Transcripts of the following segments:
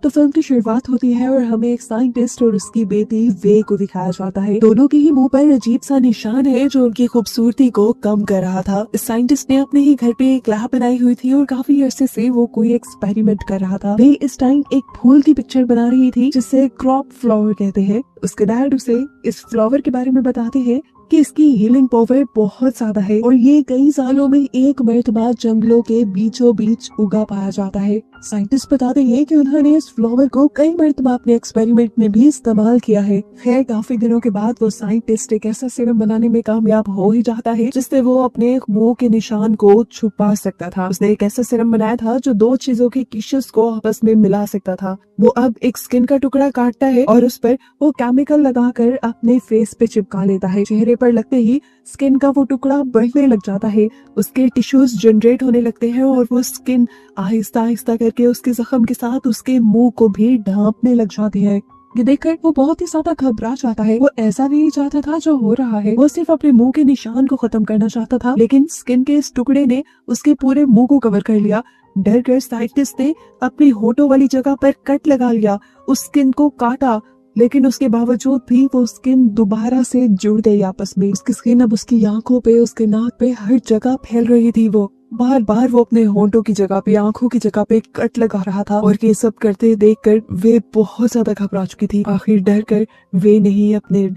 तो फिल्म की शुरुआत होती है और हमें एक साइंटिस्ट और उसकी बेटी वे को दिखाया जाता है। दोनों के ही मुंह पर अजीब सा निशान है जो उनकी खूबसूरती को कम कर रहा था। इस साइंटिस्ट ने अपने ही घर पे एक लैब बनाई हुई थी और काफी अरसे से वो कोई एक्सपेरिमेंट कर रहा था। वे इस टाइम एक फूल की पिक्चर बना रही थी जिसे क्रॉप फ्लावर कहते हैं। उसके डैड उसे इस फ्लावर के बारे में बताते हैं कि इसकी हीलिंग पावर बहुत ज्यादा है और ये कई सालों में एक मर्तबा जंगलों के बीचों बीच उगा पाया जाता है। साइंटिस्ट बताते हैं कि उन्होंने इस फ्लावर को कई मर्तबा अपने एक्सपेरिमेंट में भी इस्तेमाल किया है। खैर काफी दिनों के बाद वो साइंटिस्ट एक ऐसा सीरम बनाने में कामयाब हो ही जाता है जिससे वो अपने मुंह के निशान को छुपा सकता था। उसने एक ऐसा सीरम बनाया था जो दो चीजों के टिश्यूज को आपस में मिला सकता था। वो अब एक स्किन का टुकड़ा काटता है और उस पर वो केमिकल लगाकर अपने फेस पे चिपका लेता है। चेहरे पर लगते ही स्किन का वो टुकड़ा बढ़ने लग जाता है, उसके टिश्यूज जनरेट होने लगते हैं और वो स्किन आहिस्ता आहिस्ता करके उसके जख्म के साथ उसके मुंह को भी ढांपने लग जाती है। ये देखकर वो बहुत ही ज्यादा घबरा जाता है। वो ऐसा नहीं चाहता था जो हो रहा है, वो सिर्फ अपने मुंह के निशान को खत्म करना चाहता था, लेकिन स्किन के इस टुकड़े ने उसके पूरे मुंह को कवर कर लिया। डर कर साइंटिस्ट ने अपनी होठों वाली जगह पर कट लगा लिया, उस स्किन को काटा, लेकिन उसके बावजूद भी वो स्किन दोबारा से जुड़ गई आपस में। उसकी स्किन अब उसकी आंखों पे, उसके नाक पे, हर जगह फैल रही थी। वो बार बार वो अपने होंठों की जगह पे, आंखों की जगह पे कट लगा रहा था और ये सब करते देखकर वे बहुत ज्यादा घबरा चुकी थी। आखिर डर कर वे नहीं अपने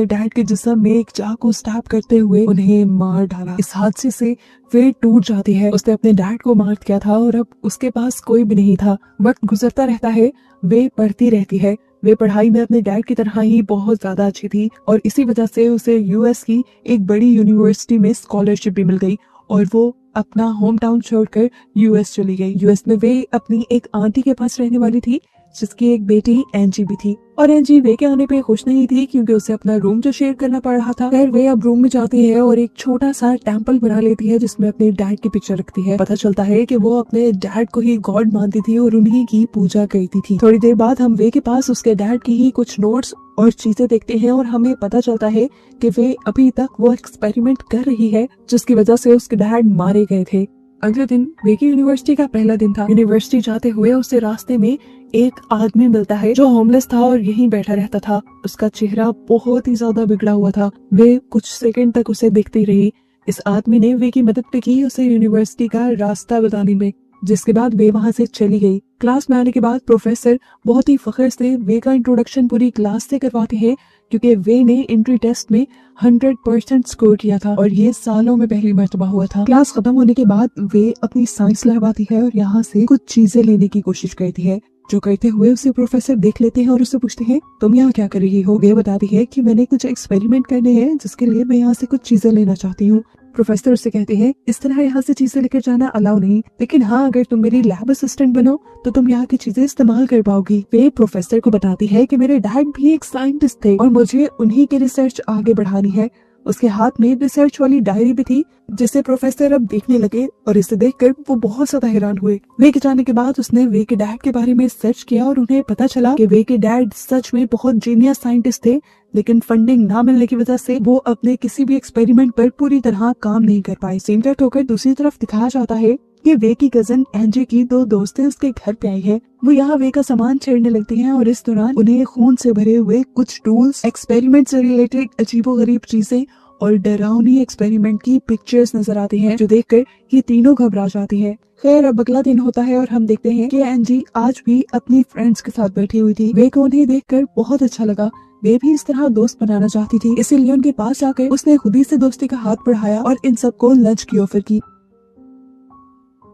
डैड के जिस्म में एक चाकू स्टैब करते हुए उन्हें मार डाला। इस हादसे से वे टूट जाती है। उसने अपने डैड को मार दिया था और अब उसके पास कोई भी नहीं था। वक्त गुजरता रहता है, वे पढ़ती रहती है। वे पढ़ाई में अपने डैड की तरह ही बहुत ज्यादा अच्छी थी और इसी वजह से उसे यूएस की एक बड़ी यूनिवर्सिटी में स्कॉलरशिप भी मिल गई और वो अपना होम टाउन छोड़कर यूएस चली गई। यूएस में वे अपनी एक आंटी के पास रहने वाली थी जिसकी एक बेटी एंजी भी थी और एंजी वे के आने पे खुश नहीं थी क्योंकि उसे अपना रूम जो शेयर करना पड़ रहा था। फिर वे अब रूम में जाती है और एक छोटा सा टेम्पल बना लेती है जिसमें अपने डैड की पिक्चर रखती है। पता चलता है कि वो अपने डैड को ही गॉड मानती थी और उन्हीं की पूजा करती थी। थोड़ी देर बाद हम वे के पास उसके डैड की ही कुछ नोट्स और चीजें देखते हैं और हमें पता चलता है कि वे अभी तक वो एक्सपेरिमेंट कर रही है जिसकी वजह से उसके डैड मारे गए थे। अगले दिन वे की यूनिवर्सिटी का पहला दिन था। यूनिवर्सिटी जाते हुए उसे रास्ते में एक आदमी मिलता है जो होमलेस था और यहीं बैठा रहता था। उसका चेहरा बहुत ही ज्यादा बिगड़ा हुआ था। वे कुछ सेकंड तक उसे देखती रही। इस आदमी ने वे की मदद की उसे यूनिवर्सिटी का रास्ता बताने में, जिसके बाद वे वहां से चली गई। क्लास में आने के बाद प्रोफेसर बहुत ही फख्र से वे का इंट्रोडक्शन पूरी क्लास से करवाते हैं क्योंकि वे ने एंट्री टेस्ट में 100% स्कोर किया था और ये सालों में पहली मर्तबा हुआ था। क्लास खत्म होने के बाद वे अपनी साइंस लैब आती है और यहाँ से कुछ चीजें लेने की कोशिश करती है। जो करते हुए उसे प्रोफेसर देख लेते हैं और उससे पूछते हैं तुम यहाँ क्या कर रही हो। वे बताती है कि मैंने कुछ एक्सपेरिमेंट करने हैं जिसके लिए मैं यहाँ से कुछ चीजें लेना चाहती हूँ। प्रोफेसर उससे कहते हैं इस तरह यहाँ से चीजें लेकर जाना अलाउ नहीं, लेकिन हाँ अगर तुम मेरी लैब असिस्टेंट बनो तो तुम यहाँ की चीजें इस्तेमाल कर पाओगी। वे प्रोफेसर को बताती है कि मेरे डैड भी एक साइंटिस्ट थे और मुझे उन्हीं की रिसर्च आगे बढ़ानी है। उसके हाथ में रिसर्च वाली डायरी भी थी जिसे प्रोफेसर अब देखने लगे और इसे देखकर वो बहुत ज्यादा हैरान हुए। वे के जाने के बाद उसने वे के डैड के बारे में सर्च किया और उन्हें पता चला कि वे के डैड सच में बहुत जीनियस साइंटिस्ट थे, लेकिन फंडिंग ना मिलने की वजह से वो अपने किसी भी एक्सपेरिमेंट पर पूरी तरह काम नहीं कर पाए। सीन कट होकर दूसरी तरफ दिखाया जाता है कि वे की कजन एंजी की दो दोस्तें उसके घर पे आई है। वो यहाँ वे का सामान छेड़ने लगती हैं और इस दौरान उन्हें खून से भरे हुए कुछ टूल्स, एक्सपेरिमेंट से रिलेटेड अजीबोगरीब चीजें और डरावनी एक्सपेरिमेंट की पिक्चर्स नजर आती हैं जो देखकर ये तीनों घबरा जाती है। खैर अब अगला दिन होता है और हम देखते हैं कि एंजी आज भी अपनी फ्रेंड्स के साथ बैठी हुई थी। वे को उन्हें देखकर बहुत अच्छा लगा। वे भी इस तरह दोस्त बनाना चाहती थी, इसीलिए उनके पास जाकर उसने खुद ही से दोस्ती का हाथ बढ़ाया और इन सबको लंच की ऑफर की।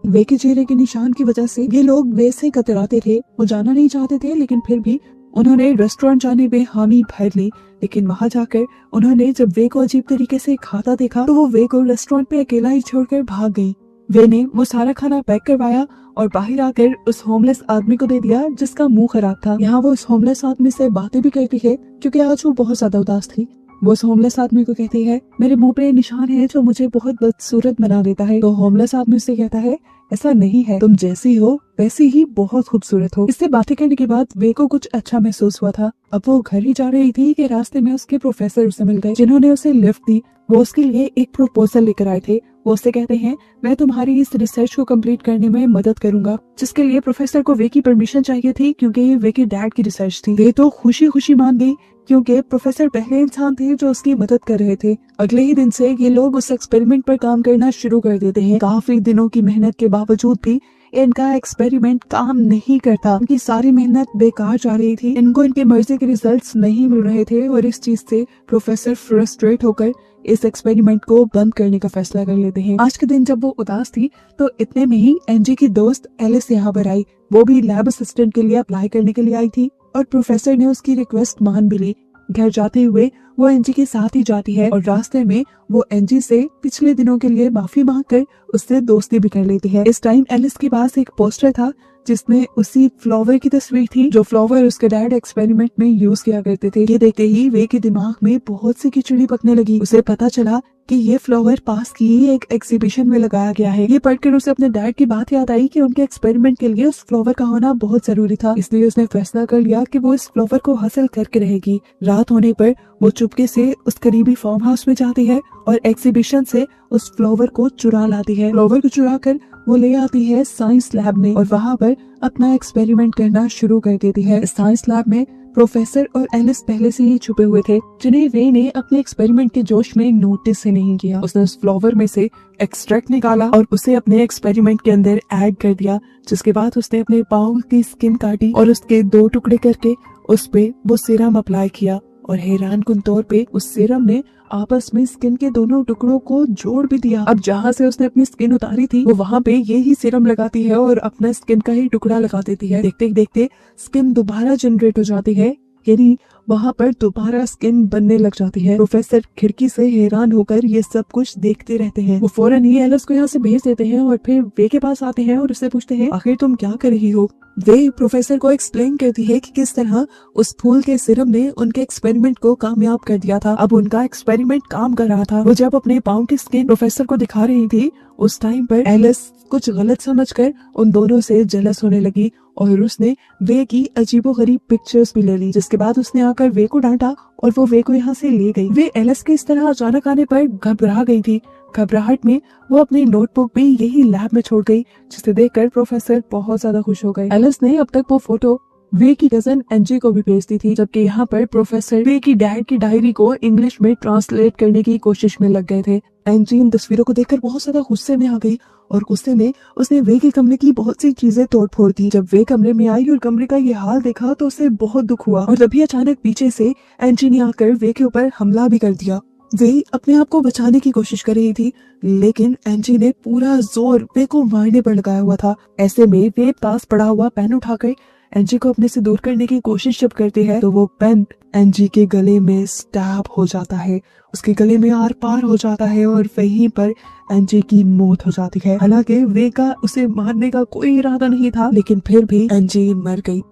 वे के चेहरे के निशान की वजह से ये लोग वे से कतराते थे। वो जाना नहीं चाहते थे लेकिन फिर भी उन्होंने रेस्टोरेंट जाने में हामी भर ली। लेकिन वहां जाकर उन्होंने जब वे को अजीब तरीके से खाता देखा तो वो वे को रेस्टोरेंट पे अकेला ही छोड़कर भाग गई। वे ने वो सारा खाना पैक करवाया और बाहर आकर उस होमलेस आदमी को दे दिया जिसका मुंह खराब था। यहाँ वो उस होमलेस आदमी से बातें भी करती है क्योंकि आज वो बहुत ज्यादा उदास थी। वो उस होमलेस आदमी को कहती है मेरे मुंह पे निशान है जो मुझे बहुत बदसूरत बना देता है। तो होमलेस आदमी उससे कहता है ऐसा नहीं है, तुम जैसी हो वैसी ही बहुत खूबसूरत हो। इससे बातें करने के बाद वे को कुछ अच्छा महसूस हुआ था। अब वो घर ही जा रही थी कि रास्ते में उसके प्रोफेसर उसे मिल गए जिन्होंने उसे लिफ्ट दी। वो उसके लिए एक प्रपोजल लेकर आए थे। वो उससे कहते हैं मैं तुम्हारी इस रिसर्च को कंप्लीट करने में मदद करूंगा, जिसके लिए प्रोफेसर को वे की परमिशन चाहिए थी क्योंकि ये वे के डैड की रिसर्च थी। वे तो खुशी खुशी मान गई क्योंकि प्रोफेसर पहले इंसान थे जो उसकी मदद कर रहे थे। अगले ही दिन से ये लोग उस एक्सपेरिमेंट पर काम करना शुरू कर देते हैं। काफी दिनों की मेहनत के बावजूद भी इनका एक्सपेरिमेंट काम नहीं करता। इनकी सारी मेहनत बेकार जा रही थी। इनको इनके मर्जी के रिजल्ट्स नहीं मिल रहे थे और इस चीज से प्रोफेसर फ्रस्ट्रेट होकर इस एक्सपेरिमेंट को बंद करने का फैसला कर लेते हैं। आज के दिन जब वो उदास थी तो इतने में ही एनजी की दोस्त एलिस यहाँ पर आई। वो भी लैब असिस्टेंट के लिए अप्लाई करने के लिए आई थी और प्रोफेसर ने उसकी रिक्वेस्ट मान भी ली। घर जाते हुए वो एनजी के साथ ही जाती है और रास्ते में वो एनजी से पिछले दिनों के लिए माफी मांगकर उससे दोस्ती भी कर लेती है। इस टाइम एलिस के पास एक पोस्टर था जिसमें उसी फ्लावर की तस्वीर थी जो फ्लावर उसके डैड एक्सपेरिमेंट में यूज किया करते थे। ये देखते ही वे के दिमाग में बहुत सी खिचड़ी पकने लगी। उसे पता चला कि ये फ्लावर पास की एक एग्जीबिशन में लगाया गया है। ये पढ़कर उसे अपने डैड की बात याद आई कि उनके एक्सपेरिमेंट के लिए उस फ्लावर का होना बहुत जरूरी था। इसलिए उसने फैसला कर लिया कि वो इस फ्लावर को हासिल करके रहेगी। रात होने पर वो चुपके से उस करीबी फार्म हाउस में जाती है और एग्जीबिशन से उस फ्लावर को चुरा लाती है। फ्लावर को चुरा कर वो ले आती है साइंस लैब में और वहाँ पर अपना एक्सपेरिमेंट करना शुरू कर देती है। साइंस लैब में प्रोफेसर और एलिस पहले से ही छुपे हुए थे, जिन्हें वे ने अपने एक्सपेरिमेंट के जोश में नोटिस से नहीं किया। उसने उस फ्लावर में से एक्सट्रैक्ट निकाला और उसे अपने एक्सपेरिमेंट के अंदर ऐड कर दिया, जिसके बाद उसने अपने पाँव की स्किन काटी और उसके 2 टुकड़े करके उस पे वो सीरम अप्लाई किया और हैरानकुन तौर पे उस सीरम ने आपस में स्किन के दोनों टुकड़ों को जोड़ भी दिया। अब जहाँ से उसने अपनी स्किन उतारी थी वो वहाँ पे ये ही सीरम लगाती है और अपना स्किन का ही टुकड़ा लगा देती है। देखते देखते स्किन दोबारा जनरेट हो जाती है, यानी वहाँ पर दोबारा स्किन बनने लग जाती है। प्रोफेसर खिड़की से हैरान होकर ये सब कुछ देखते रहते हैं। वो फौरन ही एलिस को यहाँ से भेज देते हैं और फिर वे के पास आते हैं और उससे पूछते हैं आखिर तुम क्या कर रही हो। वे प्रोफेसर को एक्सप्लेन करती है कि किस तरह उस फूल के सिरप ने उनके एक्सपेरिमेंट को कामयाब कर दिया था। अब उनका एक्सपेरिमेंट काम कर रहा था। वो जब अपने पाँव की स्किन प्रोफेसर को दिखा रही थी उस टाइम पर एलिस कुछ गलत समझकर उन दोनों से जेलस होने लगी और उसने वे की अजीबोगरीब पिक्चर्स भी ले ली, जिसके बाद उसने आकर वे को डांटा और वो वे को यहाँ से ले गई। वे एलिस के इस तरह अचानक आने पर घबरा गई थी। घबराहट में वो अपनी नोटबुक भी यही लैब में छोड़ गई, जिसे देखकर प्रोफेसर बहुत ज्यादा खुश हो गए। एलिस ने अब तक वो फोटो वे की कजन एनजी को भी भेजती थी, जबकि यहाँ पर प्रोफेसर वे की डैड की डायरी को इंग्लिश में ट्रांसलेट करने की कोशिश में लग गए थे। एनजी इन तस्वीरों को देखकर बहुत ज्यादा गुस्से में आ गई और गुस्से में उसने वे के कमरे की बहुत सी चीजें तोड़ फोड़ दी। जब वे कमरे में आई और कमरे का ये हाल देखा तो उसे बहुत दुख हुआ और तभी अचानक पीछे से एनजी ने आकर वे के ऊपर हमला भी कर दिया। वे अपने आप को बचाने की कोशिश कर रही थी, लेकिन एनजी ने पूरा जोर वे को मारने पर लगाया हुआ था। ऐसे में वे पास पड़ा हुआ पेन उठाकर एनजी को अपने से दूर करने की कोशिश जब करते हैं तो वो पेन एनजी के गले में स्टैब हो जाता है, उसके गले में आर पार हो जाता है और वहीं पर एनजी की मौत हो जाती है। हालांकि वे का उसे मारने का कोई इरादा नहीं था, लेकिन फिर भी एनजी मर गई।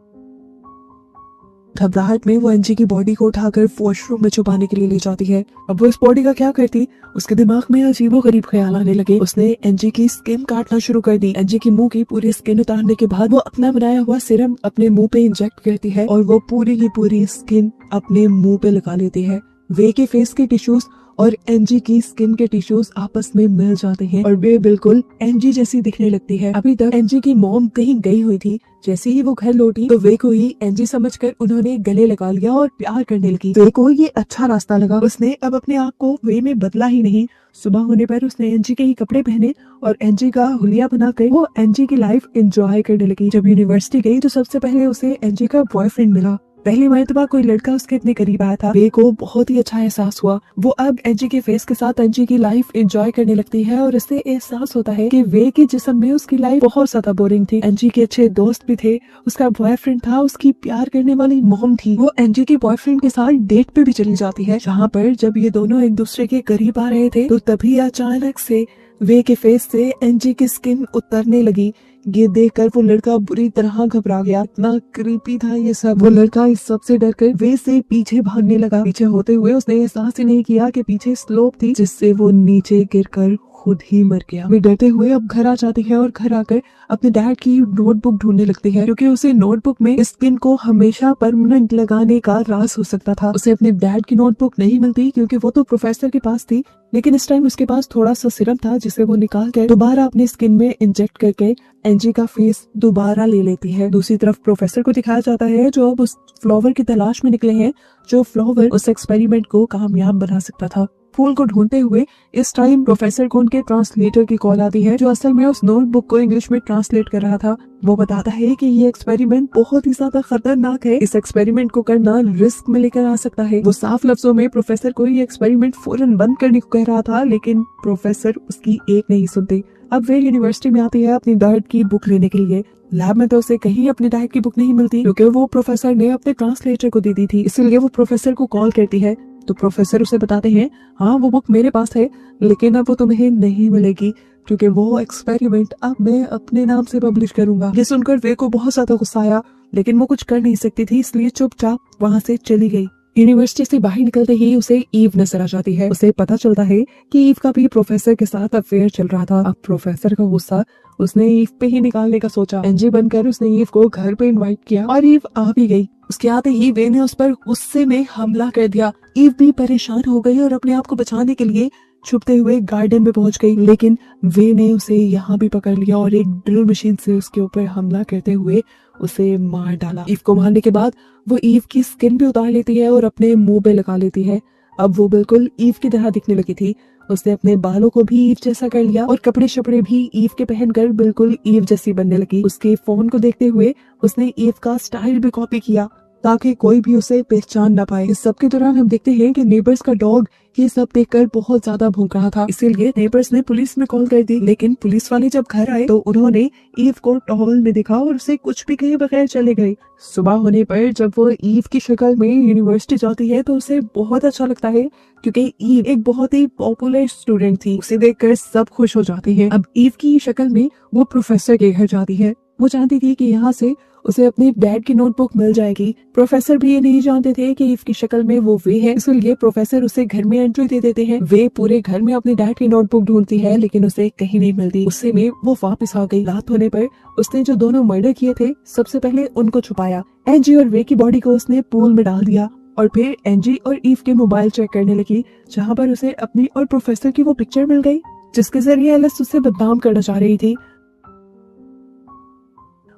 घबराहट में वो एनजी की बॉडी को उठाकर वॉशरूम में छुपाने के लिए ले जाती है। अब वो इस बॉडी का क्या करती, उसके दिमाग में अजीबोगरीब ख्याल आने लगे। उसने एनजी की स्किन काटना शुरू कर दी। एनजी की मुंह की पूरी स्किन उतारने के बाद वो अपना बनाया हुआ सीरम अपने मुंह पे इंजेक्ट करती है और वो पूरी की पूरी स्किन अपने मुंह पे लगा लेती है। वे के फेस के टिश्यूज और एनजी की स्किन के टिश्यूज आपस में मिल जाते हैं और वे बिल्कुल एनजी जैसी दिखने लगती है। अभी तक एनजी की मॉम कहीं गई हुई थी, जैसे ही वो घर लौटी तो वे को ही एनजी समझकर उन्होंने गले लगा लिया और प्यार करने लगी। वे को ये अच्छा रास्ता लगा। उसने अब अपने आप को वे में बदला ही नहीं। सुबह होने पर उसने एनजी के ही कपड़े पहने और एनजी का हुलिया बनाकर वो एनजी की लाइफ एंजॉय करने लगी। जब यूनिवर्सिटी गई तो सबसे पहले उसे एनजी का बॉयफ्रेंड मिला। पहली मर्तबा कोई लड़का उसके इतने करीब आया था। वे को बहुत ही अच्छा एहसास हुआ। वो अब एनजी के फेस के साथ एनजी की लाइफ एंजॉय करने लगती है और इससे एहसास होता है कि वे के जिस्म में उसकी लाइफ बहुत ज्यादा बोरिंग थी। एनजी के अच्छे दोस्त भी थे, उसका बॉयफ्रेंड था, उसकी प्यार करने वाली मॉम थी। वो एनजी के बॉयफ्रेंड के साथ डेट पे भी चली जाती है, जहाँ पर जब ये दोनों एक दूसरे के करीब आ रहे थे तो तभी अचानक से वे के फेस से एनजी की स्किन उतरने लगी, ये देखकर वो लड़का बुरी तरह घबरा गया। इतना क्रीपी था ये सब। वो लड़का इस सब से डरकर वे से पीछे भागने लगा। पीछे होते हुए उसने एहसास ही नहीं किया कि पीछे स्लोप थी जिससे वो नीचे गिरकर खुद ही मर गया। वे डरते हुए अब घर आ जाती है और घर आकर अपने डैड की नोटबुक ढूंढने लगती है, क्योंकि उसे नोटबुक में इस पिन को हमेशा परमानेंट लगाने का राज हो सकता था। उसे अपने डैड की नोटबुक नहीं मिलती क्योंकि वो तो प्रोफेसर के पास थी, लेकिन इस टाइम उसके पास थोड़ा सा सिरम था जिसे वो निकाल कर दोबारा अपने स्किन में इंजेक्ट करके एंजी का फेस दोबारा ले लेती है। दूसरी तरफ प्रोफेसर को दिखाया जाता है जो अब उस फ्लावर की तलाश में निकले हैं जो फ्लावर उस एक्सपेरिमेंट को कामयाब बना सकता था। फूल को ढूंढते हुए इस टाइम प्रोफेसर को उनके ट्रांसलेटर की कॉल आती है जो असल में उस नोटबुक को इंग्लिश में ट्रांसलेट कर रहा था। वो बताता है कि ये एक्सपेरिमेंट बहुत ही ज्यादा खतरनाक है, इस एक्सपेरिमेंट को करना रिस्क में लेकर आ सकता है। वो साफ लफ्जों में प्रोफेसर को ये एक्सपेरिमेंट फौरन बंद करने को कह रहा था, लेकिन प्रोफेसर उसकी एक नहीं सुनती। अब वे यूनिवर्सिटी में आती है अपनी डैड की बुक लेने के लिए। लैब में तो उसे कहीं अपने डैड की बुक नहीं मिलती क्योंकि वो प्रोफेसर ने अपने ट्रांसलेटर को दे दी थी, इसलिए वो प्रोफेसर को कॉल करती है। तो प्रोफेसर उसे बताते हैं हाँ वो बुक मेरे पास है, लेकिन अब वो तुम्हें नहीं मिलेगी क्योंकि वो एक्सपेरिमेंट अब मैं अपने नाम से पब्लिश करूंगा। ये सुनकर वे को बहुत ज्यादा गुस्सा आया, लेकिन वो कुछ कर नहीं सकती थी, इसलिए चुपचाप वहाँ से चली गई। यूनिवर्सिटी से बाहर निकलते ही उसे ईव नजर आ जाती है। उसे पता चलता है कि ईव का भी प्रोफेसर के साथ अफेयर चल रहा था। अब प्रोफेसर का गुस्सा उसने ईव पे ही निकालने का सोचा। एनजी बनकर उसने ईव को घर पे इनवाइट किया और ईव आ भी गई। उसके आते ही वे ने उस पर गुस्से में हमला कर दिया। ईव भी परेशान हो गई और अपने आप को बचाने के लिए छुपते हुए गार्डन में पहुंच गई, लेकिन वे ने उसे यहाँ भी पकड़ लिया और एक ड्रिल मशीन से उसके ऊपर हमला करते हुए उसे मार डाला। ईव को मारने के बाद वो ईव की स्किन भी उतार लेती है और अपने मुंह पे लगा लेती है। अब वो बिल्कुल ईव की तरह दिखने लगी थी। उसने अपने बालों को भी ईव जैसा कर लिया और कपड़े शपड़े भी ईव के पहनकर बिल्कुल ईव जैसी बनने लगी। उसके फोन को देखते हुए उसने ईव का स्टाइल भी कॉपी किया ताकि कोई भी उसे पहचान ना पाए। इस सब के दौरान हम देखते हैं कि नेबर्स का डॉग ये सब देखकर बहुत ज्यादा भौंक रहा था, इसीलिए नेबर्स ने पुलिस में कॉल कर दी। लेकिन पुलिस वाले जब घर आए तो उन्होंने ईव को टॉवल में देखा और उसे कुछ भी कहे बगैर चले गए। सुबह होने पर जब वो ईव की शक्ल में यूनिवर्सिटी जाती है तो उसे बहुत अच्छा लगता है क्योंकि ईव एक बहुत ही पॉपुलर स्टूडेंट थी। उसे देखकर सब खुश हो जाते हैं। अब ईव की शक्ल में वो प्रोफेसर के घर जाती है। वो जानती थी कि यहाँ से उसे अपने डैड की नोटबुक मिल जाएगी। प्रोफेसर भी ये नहीं जानते थे कि ईव की शक्ल में वो वे है, इसलिए प्रोफेसर उसे घर में एंट्री दे देते हैं। वे पूरे घर में अपने डैड की नोटबुक ढूंढती है, लेकिन उसे कहीं नहीं मिलती। उससे में वो वापस आ गई। रात होने पर उसने जो दोनों मर्डर किए थे सबसे पहले उनको छुपाया। एंजी और वे की बॉडी को उसने पूल में डाल दिया और फिर एंजी और ईव के मोबाइल चेक करने लगी, जहाँ पर उसे अपनी और प्रोफेसर की वो पिक्चर मिल गई जिसके जरिए एलिस उसे बदनाम करना चाह रही थी।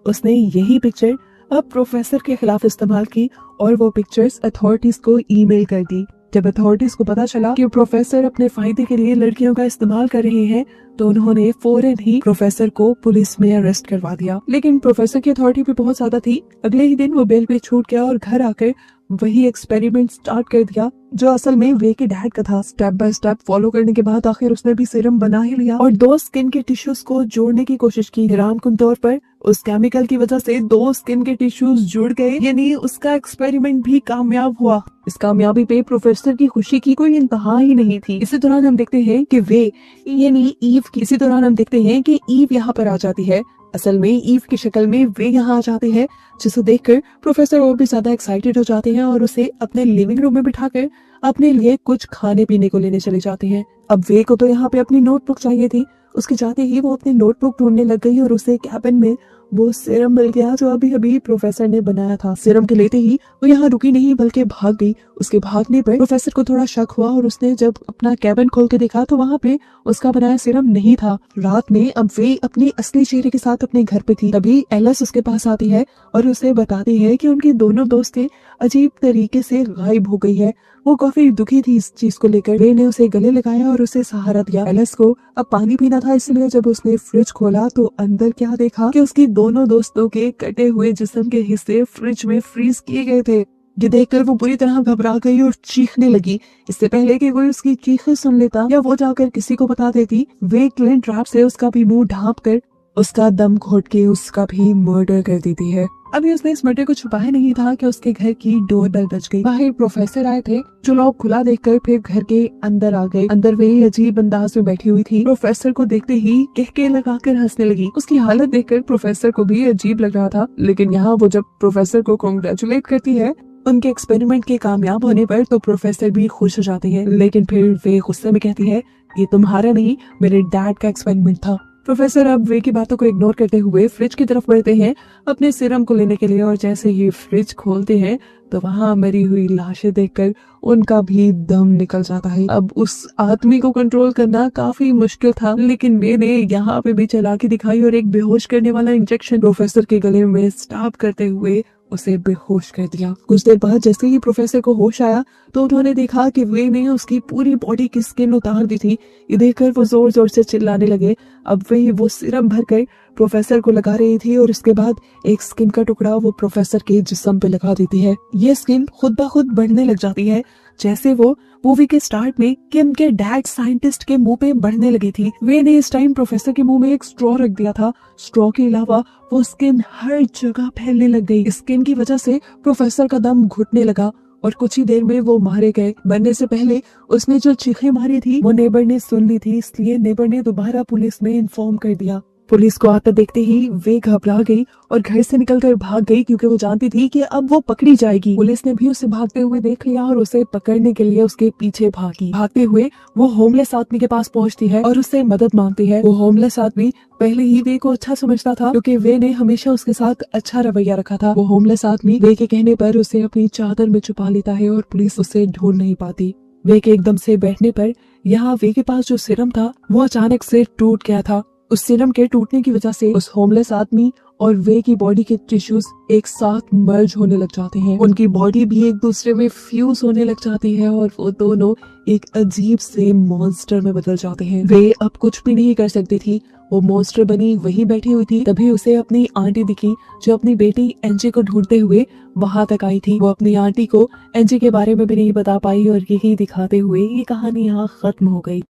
उसने यही पिक्चर अब प्रोफेसर के खिलाफ इस्तेमाल की और वो पिक्चर्स अथॉरिटीज को ईमेल कर दी। जब अथॉरिटीज को पता चला कि प्रोफेसर अपने फायदे के लिए लड़कियों का इस्तेमाल कर रहे हैं तो उन्होंने फौरन ही प्रोफेसर को पुलिस में अरेस्ट करवा दिया। लेकिन प्रोफेसर की अथॉरिटी भी बहुत ज्यादा थी। अगले ही दिन वो बेल पे छूट गया और घर आकर वही एक्सपेरिमेंट स्टार्ट कर दिया जो असल में वे के डैड का था। स्टेप बाय स्टेप फॉलो करने के बाद आखिर उसने भी सीरम बना ही लिया और 2 स्किन के टिश्यूज को जोड़ने की कोशिश की। हैरानकुन तौर पर उस केमिकल की वजह से 2 स्किन के टिश्यूज जुड़ गए, यानी उसका एक्सपेरिमेंट भी कामयाब हुआ। इस कामयाबी पे प्रोफेसर की खुशी की कोई इंतहा ही नहीं थी। इसी दौरान हम देखते हैं कि वे यानी ईव यहाँ पर आ जाती है। असल में ईव की शक्ल में वे यहाँ आ जाते हैं, जिसे देखकर प्रोफेसर और भी ज्यादा एक्साइटेड हो जाते हैं और उसे अपने लिविंग रूम में बिठाकर अपने लिए कुछ खाने पीने को लेने चले जाते हैं। अब वे को तो यहाँ पे अपनी नोटबुक चाहिए थी। उसके जाते ही वो अपनी नोटबुक ढूंढने लग गई और उसे कैबिन में वो सीरम मिल गया जो अभी अभी प्रोफेसर ने बनाया था। सीरम के लेते ही वो यहाँ रुकी नहीं बल्कि भाग गई। उसके भागने पर प्रोफेसर को थोड़ा शक हुआ और उसने जब अपना कैबिन खोल के देखा तो वहाँ पे उसका बनाया सीरम नहीं था। रात में अब वे अपने असली चेहरे के साथ अपने घर पे थी। तभी एलिस उसके पास आती है और उसे बताती है कि उनकी दोनों दोस्तें अजीब तरीके से गायब हो गई है। वो काफी दुखी थी इस चीज को लेकर। वे ने उसे गले लगाया और उसे सहारा दिया। एलिस को अब पानी पीना था, इसलिए जब उसने फ्रिज खोला तो अंदर क्या देखा कि उसकी दोनों दोस्तों के कटे हुए जिस्म के हिस्से फ्रिज में फ्रीज किए गए थे। ये देखकर वो बुरी तरह घबरा गई और चीखने लगी। इससे पहले कि कोई उसकी चीखें सुन लेता या वो जाकर किसी को बता देती, वे क्लिन ट्रैप से उसका भी मुंह ढांप कर उसका दम घोट के उसका भी मर्डर कर देती है। अभी उसने इस मर्डर को छुपाया नहीं था कि उसके घर की डोर बेल बज गई। बाहर प्रोफेसर आए थे जो लॉक खुला देखकर फिर घर के अंदर आ गए। अंदर वही अजीब अंदाज में बैठी हुई थी। प्रोफेसर को देखते ही कहके लगाकर हंसने लगी। उसकी हालत देखकर प्रोफेसर को भी अजीब लग रहा था, लेकिन यहाँ वो जब प्रोफेसर को कांग्रेचुलेट करती है उनके एक्सपेरिमेंट के कामयाब होने पर, तो प्रोफेसर भी खुश हो जाती है। लेकिन फिर वे गुस्से में कहती है ये तुम्हारा नहीं मेरे डैड का एक्सपेरिमेंट था। प्रोफेसर अब वे की बातों को इग्नोर करते हुए फ्रिज की तरफ बढ़ते हैं अपने सीरम को लेने के लिए, और जैसे ही फ्रिज खोलते हैं तो वहां मरी हुई लाशें देखकर उनका भी दम निकल जाता है। अब उस आदमी को कंट्रोल करना काफी मुश्किल था, लेकिन मैंने यहाँ पे भी चालाकी दिखाई और एक बेहोश करने वाला इंजेक्शन प्रोफेसर के गले में स्टॉप करते हुए उसे बेहोश कर दिया। कुछ देर बाद जैसे ही प्रोफेसर को होश आया तो उन्होंने देखा कि वे ने उसकी पूरी बॉडी की स्किन उतार दी थी। ये देखकर वो जोर जोर से चिल्लाने लगे। अब वे वो सीरम भर कर प्रोफेसर को लगा रही थी और उसके बाद एक स्किन का टुकड़ा वो प्रोफेसर के जिस्म पे लगा देती है। ये स्किन खुद ब खुद बढ़ने लग जाती है जैसे वो मूवी के स्टार्ट में किम के डैड साइंटिस्ट के मुंह पे बढ़ने लगी थी। वे ने इस टाइम प्रोफेसर के मुंह में एक स्ट्रॉ रख दिया था। स्ट्रॉ के अलावा वो स्किन हर जगह फैलने लग गई। स्किन की वजह से प्रोफेसर का दम घुटने लगा और कुछ ही देर में वो मारे गए। मरने से पहले उसने जो चीखें मारी थी वो नेबर ने सुन ली थी, इसलिए नेबर ने दोबारा पुलिस में इन्फॉर्म कर दिया। पुलिस को आता देखते ही वे घबरा गई और घर से निकलकर भाग गई, क्योंकि वो जानती थी कि अब वो पकड़ी जाएगी। पुलिस ने भी उसे भागते हुए देख लिया और उसे पकड़ने के लिए उसके पीछे भागी। भागते हुए वो होमलेस आदमी के पास पहुंचती है और उससे मदद मांगती है। वो होमलेस आदमी पहले ही वे को अच्छा समझता था, क्योंकि वे ने हमेशा उसके साथ अच्छा रवैया रखा था। वो होमलेस आदमी वे के कहने पर उसे अपनी चादर में छुपा लेता है और पुलिस उसे ढूंढ नहीं पाती। वे के एकदम से बैठने पर यहाँ वे के पास जो सीरम था वो अचानक से टूट गया था। उस सीरम के टूटने की वजह से उस होमलेस आदमी और वे की बॉडी के टिश्यूज एक साथ मर्ज होने लग जाते हैं। उनकी बॉडी भी एक दूसरे में फ्यूज होने लग जाती है और वो दोनों एक अजीब से मॉन्स्टर में बदल जाते हैं। वे अब कुछ भी नहीं कर सकती थी। वो मॉन्स्टर बनी वहीं बैठी हुई थी। तभी उसे अपनी आंटी दिखी जो अपनी बेटी एंजी को ढूंढते हुए वहां तक आई थी। वो अपनी आंटी को एंजी के बारे में भी नहीं बता पाई और यही दिखाते हुए ये कहानी यहाँ खत्म हो गई।